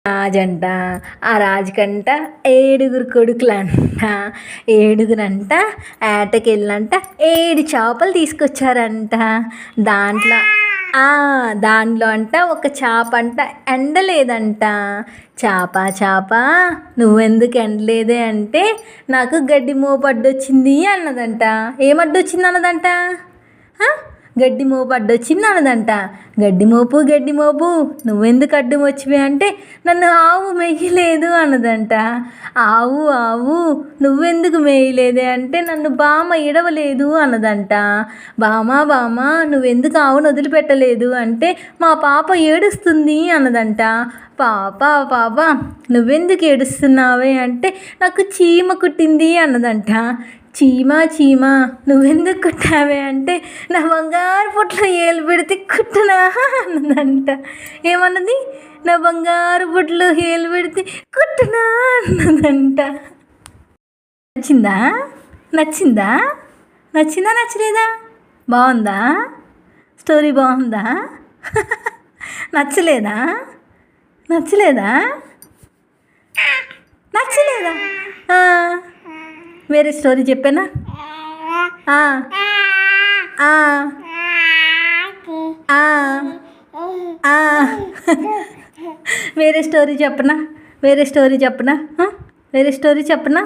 రాజంట. ఆ రాజుకంట 7 కొడుకులంట. 7గురంట వేటకెళ్ళంట 7 చేపలు తీసుకొచ్చారంట. దాంట్లో దానిలో అంట ఒక చేప అంట ఎండలేదంట. చేప నువ్వెందుకు ఎండలేదే అంటే నాకు గడ్డి మోపు అడ్డొచ్చింది అన్నదంట. ఏమడ్డొచ్చింది అన్నదంట? గడ్డి మోపు అడ్డొచ్చింది అన్నదంట. గడ్డి మోపు నువ్వెందుకు అడ్డం వచ్చివే అంటే నన్ను ఆవు మేయలేదు అన్నదంట. ఆవు నువ్వెందుకు మేయలేదే అంటే నన్ను బామ్మ ఇడవలేదు అన్నదంట. బామ్మ నువ్వెందుకు ఆవును వదిలిపెట్టలేదు అంటే మా పాప ఏడుస్తుంది అన్నదంట. పాప నువ్వెందుకు ఏడుస్తున్నావే అంటే నాకు చీమ కుట్టింది అన్నదంట. చీమ నువ్వెందుకు కుట్టావే అంటే నా బంగారు పుట్లో ఏలు పెడితే కుట్టనా అన్నదంట. ఏమన్నది? నా బంగారు పుట్లో ఏలు పెడితే కుట్టనా అన్నదంట. నచ్చిందా నచ్చలేదా? బాగుందా? స్టోరీ బాగుందా? నచ్చలేదా? వేరే స్టోరీ చెప్పానా? వేరే స్టోరీ చెప్పనా?